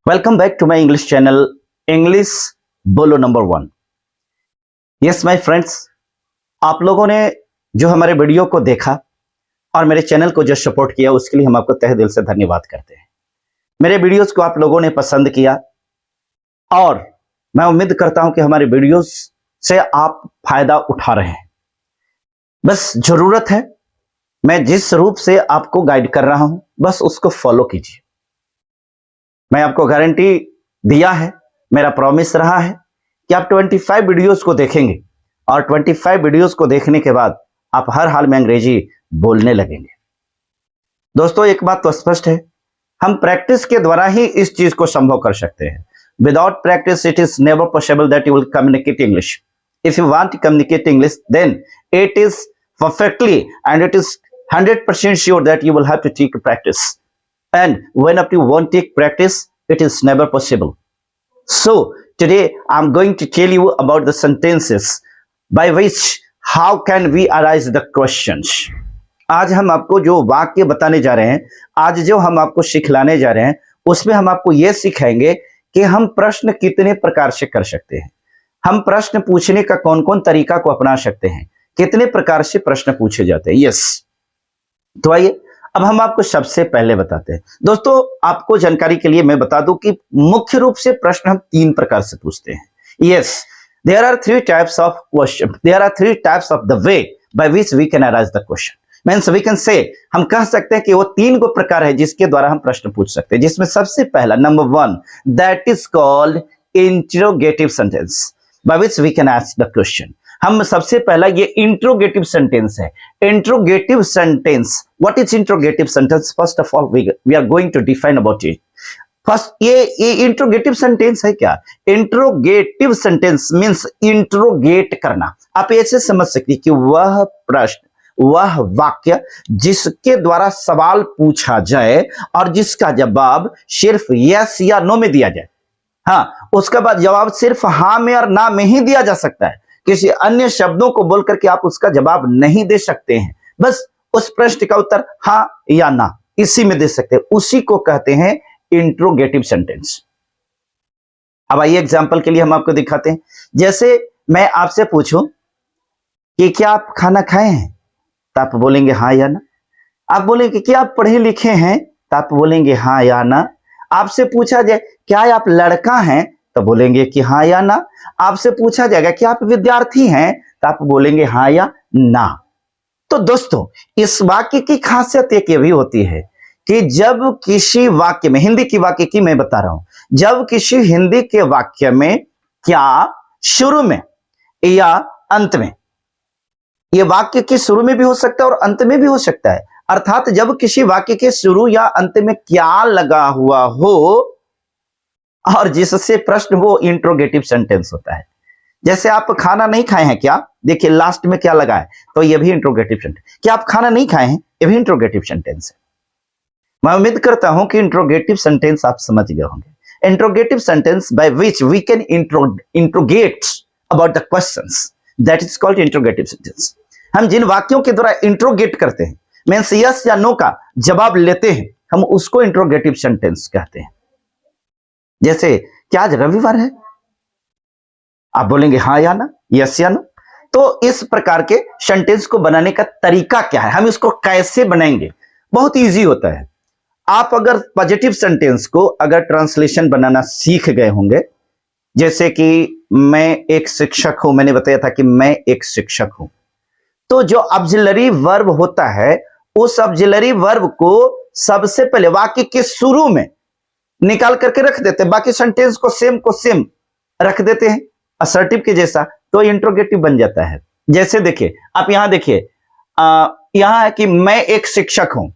Welcome back to my English channel English बोलो number 1। Yes my friends, आप लोगों ने जो हमारे वीडियो को देखा और मेरे चैनल को जो सपोर्ट किया उसके लिए हम आपको तहे दिल से धन्यवाद करते हैं। मेरे वीडियोस को आप लोगों ने पसंद किया और मैं उम्मीद करता हूं कि हमारे वीडियोस से आप फायदा उठा रहे हैं। बस जरूरत है मैं जिस रूप से आपको गाइड कर रहा हूं बस उसको फॉलो कीजिए। मैं आपको गारंटी दिया है, मेरा प्रॉमिस रहा है कि आप 25 वीडियोस को देखेंगे और 25 वीडियोस को देखने के बाद आप हर हाल में अंग्रेजी बोलने लगेंगे। दोस्तों, एक बात तो स्पष्ट है, हम प्रैक्टिस के द्वारा ही इस चीज को संभव कर सकते हैं। Without practice it is never possible that you will communicate English. If you want to communicate English then it is perfectly and it is 100% sure that you will have to take practice. And when up you won't take practice, it is never possible. So today I'm going to tell you about the sentences by which how can we arise the questions. आज हम आपको जो वाक्य बताने जा रहे हैं, आज जो हम आपको सिखलाने जा रहे हैं, उसमें हम आपको यह सिखाएंगे कि हम प्रश्न कितने प्रकार से कर सकते हैं, हम प्रश्न पूछने का कौन कौन तरीका को अपना सकते हैं, कितने प्रकार से प्रश्न पूछे जाते हैं। यस, तो आइए अब हम आपको सबसे पहले बताते हैं। दोस्तों, आपको जानकारी के लिए मैं बता दूं कि मुख्य रूप से प्रश्न हम 3 प्रकार से पूछते हैं। Yes, there are 3 types of question, there are 3 types of the way by which we can arise the question. Means we can say, हम कह सकते हैं कि वो 3 गो प्रकार है जिसके द्वारा हम प्रश्न पूछ सकते हैं, जिसमें सबसे पहला number 1 that is called interrogative sentence by which we can ask the question. हम सबसे पहला ये इंट्रोगेटिव सेंटेंस है। Interrogative sentence, what is interrogative sentence? First of all we are going to define about it. First, ये interrogative sentence है क्या? Interrogative sentence means interrogate करना। आप ऐसे समझ सकते हैं कि वह प्रश्न, वह वाक्य जिसके द्वारा सवाल पूछा जाए और जिसका जवाब सिर्फ यस या नो में दिया जाए। हाँ, उसके बाद जवाब सिर्फ हाँ में और ना में ही दिया जा सकता है, किसी अन्य शब्दों को बोल करके आप उसका जवाब नहीं दे सकते हैं। बस उस प्रश्न का उत्तर हाँ या ना इसी में दे सकते हैं, उसी को कहते हैं इंट्रोगेटिव सेंटेंस। अब आइए एग्जांपल के लिए हम आपको दिखाते हैं। जैसे मैं आपसे पूछूं कि क्या आप खाना खाए हैं, तो आप बोलेंगे हाँ या ना। आप बोलेंगे कि आप पढ़े लिखे हैं, तो आप बोलेंगे हाँ या ना। आपसे पूछा जाए क्या आप लड़का हैं, तो बोलेंगे कि हाँ या ना। आपसे पूछा जाएगा कि आप विद्यार्थी हैं, तो आप बोलेंगे हाँ या ना। तो दोस्तों, इस वाक्य की खासियत एक ये भी होती है कि जब किसी वाक्य में, हिंदी की वाक्य की मैं बता रहा हूं, जब किसी हिंदी के वाक्य में क्या शुरू में या अंत में, ये वाक्य के शुरू में भी हो सकता है और अंत में भी हो सकता है, अर्थात जब किसी वाक्य के शुरू या अंत में क्या लगा हुआ हो और जिससे प्रश्न, वो इंट्रोगेटिव सेंटेंस होता है। जैसे आप खाना नहीं खाए हैं क्या, देखिए लास्ट में क्या लगा है, तो ये भी इंट्रोगेटिव सेंटेंस। क्या आप खाना नहीं खाए हैं, ये भी इंट्रोगेटिव सेंटेंस है। मैं उम्मीद करता हूं कि इंट्रोगेटिव सेंटेंस आप समझ गए होंगे। Interrogative sentence by which we can interrogate about the questions, that is called interrogative sentence. हम जिन वाक्यों के द्वारा इंट्रोगेट करते हैं, मींस यस या नो का जवाब लेते हैं, हम उसको इंट्रोगेटिव सेंटेंस कहते हैं। जैसे क्या आज रविवार है, आप बोलेंगे हाँ या ना, यस या नो। तो इस प्रकार के सेंटेंस को बनाने का तरीका क्या है, हम इसको कैसे बनाएंगे? बहुत इजी होता है। आप अगर पॉजिटिव सेंटेंस को अगर ट्रांसलेशन बनाना सीख गए होंगे, जैसे कि मैं एक शिक्षक हूं, मैंने बताया था कि मैं एक शिक्षक हूं, तो जो ऑक्सिलरी वर्ब होता है, उस ऑक्सिलरी वर्ब को सबसे पहले वाक्य के शुरू में निकाल करके रख देते हैं, बाकी सेंटेंस को सेम रख देते हैं असर्टिव के जैसा, तो इंट्रोगेटिव बन जाता है। जैसे देखिए, आप यहां देखिए, यहां है कि मैं एक शिक्षक हूं,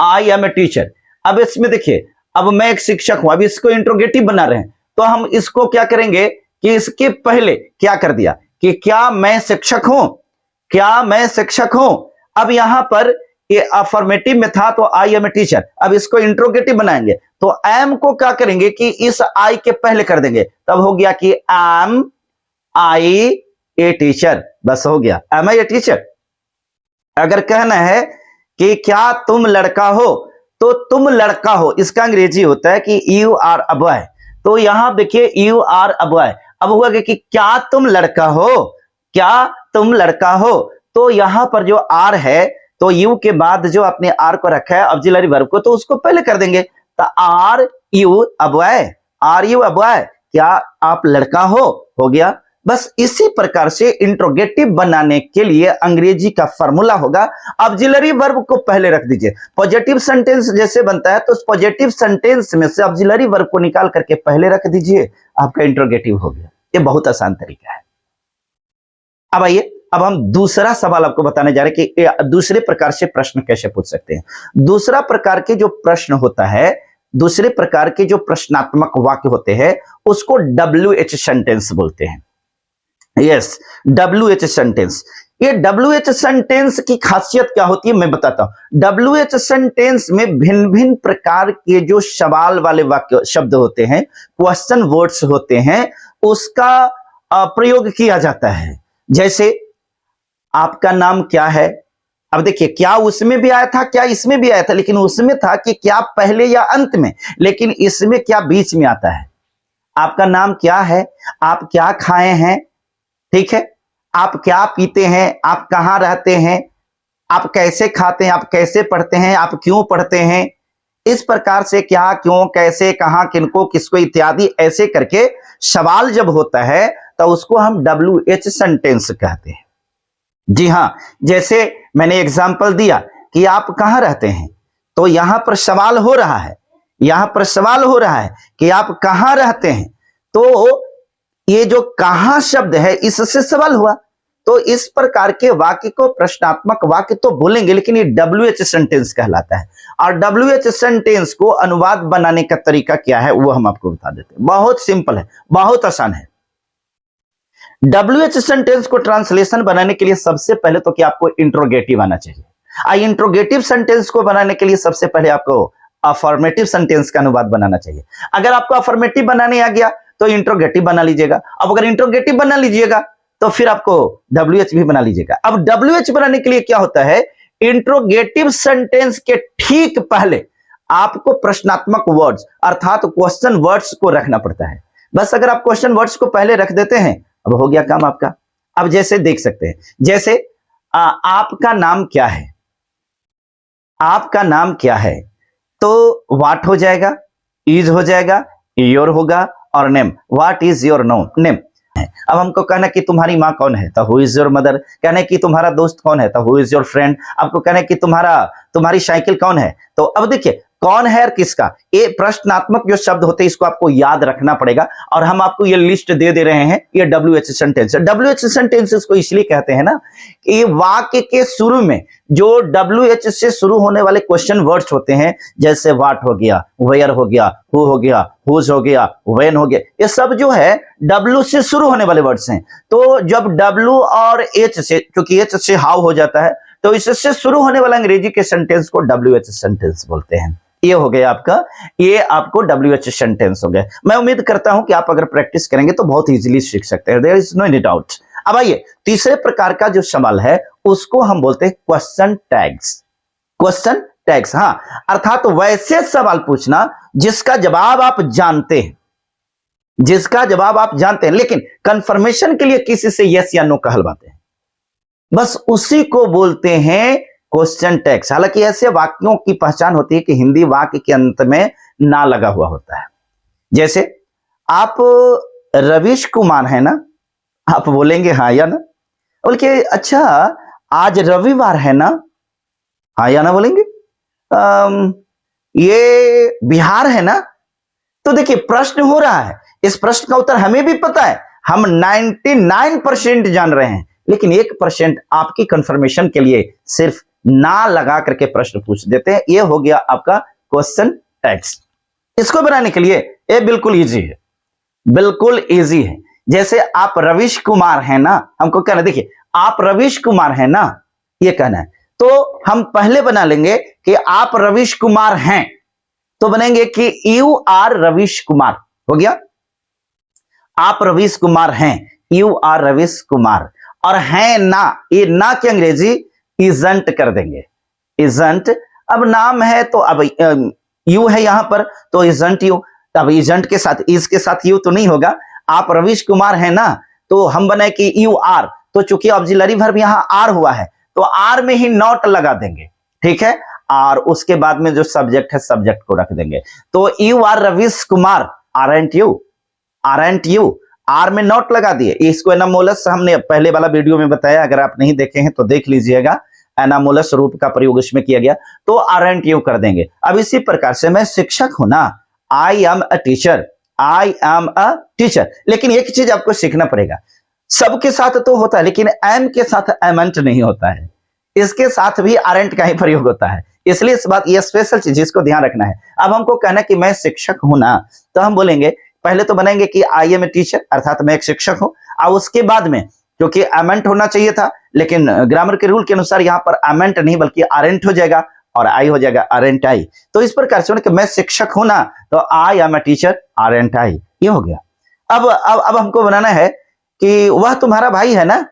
आई एम ए टीचर। अब इसमें देखिए, अब मैं एक शिक्षक हूं, अब इसको इंट्रोगेटिव बना रहे हैं, तो हम इसको क्या करेंगे कि इसके पहले क्या कर दिया कि क्या मैं शिक्षक हूं, क्या मैं शिक्षक हूं। अब यहां पर ये अफर्मेटिव में था, तो आई एम ए टीचर। अब इसको इंट्रोगेटिव बनाएंगे, तो एम को क्या करेंगे कि इस आई के पहले कर देंगे, तब हो गया कि एम आई ए टीचर। बस हो गया, एम आई ए टीचर। अगर कहना है कि क्या तुम लड़का हो, तो तुम लड़का हो, इसका अंग्रेजी होता है कि यू आर अ बॉय। तो यहां देखिए यू आर अ बॉय, अब हुआ कि क्या तुम लड़का हो, क्या तुम लड़का हो। तो यहां पर जो आर है, तो यू के बाद जो अपने आर को रखा है ऑक्सिलरी वर्ब को, तो उसको पहले कर देंगे। तो are you a boy, are you a boy, क्या आप लड़का हो गया। बस इसी प्रकार से इंट्रोगेटिव बनाने के लिए अंग्रेजी का फॉर्मूला होगा, ऑक्सिलरी वर्ब को पहले रख दीजिए। पॉजिटिव सेंटेंस जैसे बनता है तो उस पॉजिटिव सेंटेंस में से ऑक्सिलरी वर्ब को निकाल करके पहले रख दीजिए, आपका इंट्रोगेटिव हो गया। ये बहुत आसान तरीका है। अब आइए, अब हम दूसरा सवाल आपको बताने जा रहे हैं कि दूसरे प्रकार से प्रश्न कैसे पूछ सकते हैं। दूसरा प्रकार के जो प्रश्न होता है, दूसरे प्रकार के जो प्रश्नात्मक वाक्य होते हैं, उसको WH सेंटेंस बोलते हैं। Yes, WH sentence. ये WH सेंटेंस की खासियत क्या होती है मैं बताता हूं। WH सेंटेंस में भिन्न भिन्न प्रकार के जो सवाल वाले वाक्य शब्द होते हैं, क्वेश्चन वर्ड्स होते हैं, उसका प्रयोग किया जाता है। जैसे आपका नाम क्या है। अब देखिए, क्या उसमें भी आया था, क्या इसमें भी आया था, लेकिन उसमें था कि क्या पहले या अंत में, लेकिन इसमें क्या बीच में आता है। आपका नाम क्या है, आप क्या खाए हैं, ठीक है, आप क्या पीते हैं, आप कहां रहते हैं, आप कैसे खाते हैं, आप कैसे पढ़ते हैं, आप क्यों पढ़ते हैं। इस प्रकार से क्या, क्यों, कैसे, कहां, किनको, किसको इत्यादि ऐसे करके सवाल जब होता है तो उसको हम WH सेंटेंस कहते हैं। जी हां, जैसे मैंने एग्जांपल दिया कि आप कहां रहते हैं, तो यहां पर सवाल हो रहा है, यहां पर सवाल हो रहा है कि आप कहां रहते हैं। तो ये जो कहां शब्द है, इससे सवाल हुआ। तो इस प्रकार के वाक्य को प्रश्नात्मक वाक्य तो बोलेंगे, लेकिन ये WH सेंटेंस कहलाता है। और WH सेंटेंस को अनुवाद बनाने का तरीका क्या है वो हम आपको बता देते हैं। बहुत सिंपल है, बहुत आसान है। WH सेंटेंस को ट्रांसलेशन बनाने के लिए सबसे पहले तो क्या आपको इंट्रोगेटिव आना चाहिए। इंट्रोगेटिव सेंटेंस को बनाने के लिए सबसे पहले आपको अफर्मेटिव सेंटेंस का अनुवाद बनाना चाहिए। अगर आपको अफर्मेटिव बनाने आ गया तो इंट्रोगेटिव बना लीजिएगा। अब अगर इंट्रोगेटिव बना लीजिएगा तो फिर आपको WH भी बना लीजिएगा। अब WH बनाने के लिए क्या होता है, इंट्रोगेटिव सेंटेंस के ठीक पहले आपको प्रश्नात्मक वर्ड्स अर्थात क्वेश्चन वर्ड्स को रखना पड़ता है। बस अगर आप क्वेश्चन वर्ड्स को पहले रख देते हैं, अब हो गया काम आपका। अब जैसे देख सकते हैं, जैसे आपका नाम क्या है, आपका नाम क्या है, तो व्हाट हो जाएगा, इज हो जाएगा, योर होगा और name. What is your name. अब हमको कहना कि तुम्हारी माँ कौन है, तो हु इज योर मदर। कहना कि तुम्हारा दोस्त कौन है, तो हु इज योर फ्रेंड। आपको कहना कि तुम्हारी साइकिल कौन है। तो अब देखिए कौन है और किसका, ये प्रश्नात्मक जो शब्द होते हैं इसको आपको याद रखना पड़ेगा। और हम आपको ये लिस्ट दे रहे हैं, ये WH सेंटेंस। WH सेंटेंसेस को इसलिए कहते हैं ना कि वाक्य के शुरू में जो WH से शुरू होने वाले क्वेश्चन वर्ड्स होते हैं, जैसे व्हाट हो गया, वेयर हो गया, हु हो गया, हुज हो गया, व्हेन हो गया, ये सब जो है W से शुरू होने वाले वर्ड्स हैं। तो जब W और H से, क्योंकि H से हाउ हो जाता है, तो इससे शुरू होने वाला अंग्रेजी के सेंटेंस को WH सेंटेंस बोलते हैं। ये हो गया आपका, ये आपको WH सेंटेंस हो गया। मैं उम्मीद करता हूं कि आप अगर प्रैक्टिस करेंगे तो बहुत इजीली सीख सकते हैं। There is no any doubt. अब आइए, तीसरे प्रकार का जो सवाल है उसको हम बोलते हैं क्वेश्चन टैग्स। क्वेश्चन टैग्स, हाँ, अर्थात वैसे सवाल पूछना जिसका जवाब आप जानते हैं, जिसका जवाब आप जानते हैं, लेकिन कंफर्मेशन के लिए किसी से यस या नो कहलवाते हैं, बस उसी को बोलते हैं क्वेश्चन टैग्स। हालांकि ऐसे वाक्यों की पहचान होती है कि हिंदी वाक्य के अंत में ना लगा हुआ होता है। जैसे आप रवीश कुमार है ना, आप बोलेंगे हाँ या ना। बोल के अच्छा आज रविवार है ना, हाँ या ना बोलेंगे। ये बिहार है ना। तो देखिए प्रश्न हो रहा है, इस प्रश्न का उत्तर हमें भी पता है, हम 99% जान रहे हैं, लेकिन 1% आपकी कंफर्मेशन के लिए सिर्फ ना लगा करके प्रश्न पूछ देते हैं। ये हो गया आपका क्वेश्चन टैग्स। इसको बनाने के लिए ये बिल्कुल इजी है, बिल्कुल इजी है। जैसे आप रवीश कुमार है ना, हमको कहना है, देखिए आप रवीश कुमार है ना, ये कहना है। तो हम पहले बना लेंगे कि आप रवीश कुमार हैं, तो बनेंगे कि यू आर रवीश कुमार। हो गया, आप रवीश कुमार हैं, यू आर रवीश कुमार। और हैं ना, ये ना की अंग्रेजी इजंट कर देंगे, इजंट। अब नाम है तो अब यू है यहाँ पर, तो इजंट यू, अब इजंट के साथ इज के साथ यू तो नहीं होगा। आप रवीश कुमार है ना, तो हम बनाए कि यू आर, तो चूंकि ऑक्सिलरी वर्ब यहाँ आर हुआ है तो आर में ही नॉट लगा देंगे, ठीक है। और उसके बाद में जो सब्जेक्ट है सब्जेक्ट को रख देंगे। तो you are Ravish Kumar, aren't you, aren't you, are में नॉट लगा दिए। इसको एनामोलस हमने पहले वाला वीडियो में बताया, अगर आप नहीं देखे हैं तो देख लीजिएगा। एनामोलस रूप का प्रयोग इसमें किया गया, तो आरएंट यू कर देंगे। अब इसी प्रकार से मैं शिक्षक हूं ना, I am a teacher, I am a teacher. लेकिन एक चीज आपको सीखना पड़ेगा, सबके साथ तो होता है लेकिन एम के साथ एमेंट नहीं होता है, इसके साथ भी आरएंट का ही प्रयोग होता है। इसलिए इस बात, ये स्पेशल चीज इसको ध्यान रखना है। अब हमको कहना कि मैं शिक्षक हूं ना, तो हम बोलेंगे पहले तो बनाएंगे कि आई एम ए टीचर, अर्थात मैं एक शिक्षक हूं। और उसके बाद में क्योंकि एमेंट होना चाहिए था, लेकिन ग्रामर के रूल के अनुसार यहाँ पर एमेंट नहीं बल्कि आरेंट हो जाएगा और आई हो जाएगा आरेंट आई। तो इस प्रकार से कि मैं शिक्षक हूं ना, तो I am a teacher, aren't I, ये हो गया। अब हमको बनाना है कि वह तुम्हारा भाई है ना,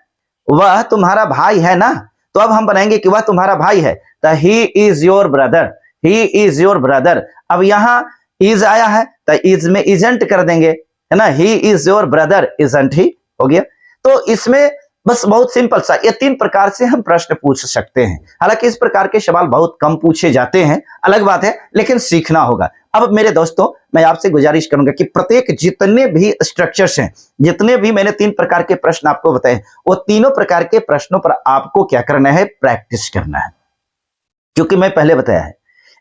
वह तुम्हारा भाई है ना, तो अब हम बनाएंगे कि वह तुम्हारा भाई है, तो ही is your brother, he is your brother. अब यहाँ इज आया है तो इज में इजेंट कर देंगे, है ना, he is your brother, isn't he हो गया। तो इसमें बस बहुत सिंपल सा ये 3 प्रकार से हम प्रश्न पूछ सकते हैं। हालांकि इस प्रकार के सवाल बहुत कम पूछे जाते हैं, अलग बात है, लेकिन सीखना होगा। अब मेरे दोस्तों, मैं आपसे गुजारिश करूंगा कि प्रत्येक जितने भी स्ट्रक्चर्स हैं, जितने भी मैंने 3 प्रकार के प्रश्न आपको बताए, वो तीनों प्रकार के प्रश्नों पर आपको क्या करना है, प्रैक्टिस करना है। क्योंकि मैं पहले बताया है,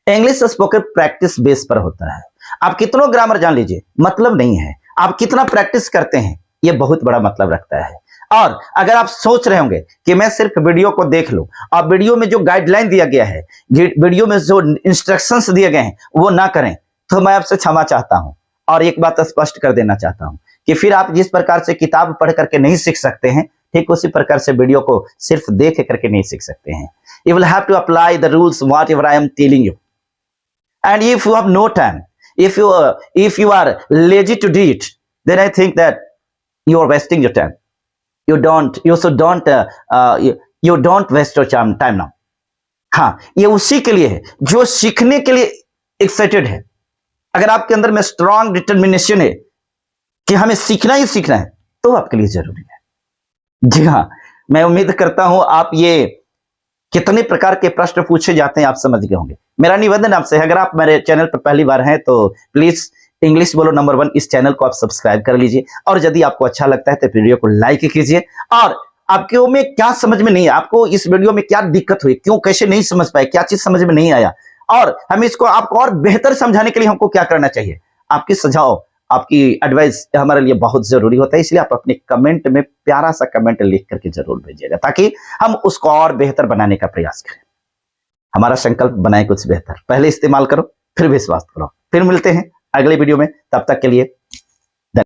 इंग्लिश स्पोकन प्रैक्टिस बेस पर होता है। आप कितनों ग्रामर जान लीजिए, मतलब नहीं है, आप कितना प्रैक्टिस करते हैं ये बहुत बड़ा मतलब रखता है। और अगर आप सोच रहे होंगे कि मैं सिर्फ वीडियो को देख लूं और वीडियो में जो गाइडलाइन दिया गया है, वीडियो में जो इंस्ट्रक्शंस दिए गए हैं वो ना करें, तो मैं आपसे क्षमा चाहता हूं और एक बात स्पष्ट कर देना चाहता हूं कि फिर आप जिस प्रकार से किताब पढ़ करके नहीं सीख सकते हैं, ठीक उसी प्रकार से वीडियो को सिर्फ देख करके नहीं सीख सकते हैं। You will have to apply the rules whatever I am telling you, and if you have no time, if you are lazy to do it, then I think that you are wasting your time. You don't waste your time now. हाँ, ये उसी के लिए है जो सीखने के लिए एक्साइटेड है। अगर आपके अंदर में स्ट्रॉन्ग डिटर्मिनेशन है कि हमें सीखना ही सीखना है, तो आपके लिए जरूरी है। जी हाँ, मैं उम्मीद करता हूं आप ये कितने प्रकार के प्रश्न पूछे जाते हैं आप समझ गए होंगे। मेरा निवेदन आपसे है, अगर आप मेरे चैनल पर पहली बार हैं तो प्लीज इंग्लिश बोलो नंबर 1 इस चैनल को आप सब्सक्राइब कर लीजिए, और यदि आपको अच्छा लगता है तो वीडियो को लाइक कीजिए। और आपके में क्या समझ में नहीं है, आपको इस वीडियो में क्या दिक्कत हुई, क्यों कैसे नहीं समझ पाए, क्या चीज समझ में नहीं आया, और हम इसको आपको और बेहतर समझाने के लिए हमको क्या करना चाहिए, आपकी सुझाव, आपकी एडवाइस हमारे लिए बहुत जरूरी होता है। इसलिए आप अपने कमेंट में प्यारा सा कमेंट लिख करके जरूर भेजिएगा, ताकि हम उसको और बेहतर बनाने का प्रयास करें। हमारा संकल्प बनाए कुछ बेहतर, पहले इस्तेमाल करो फिर विश्वास करो। फिर मिलते हैं अगले वीडियो में, तब तक के लिए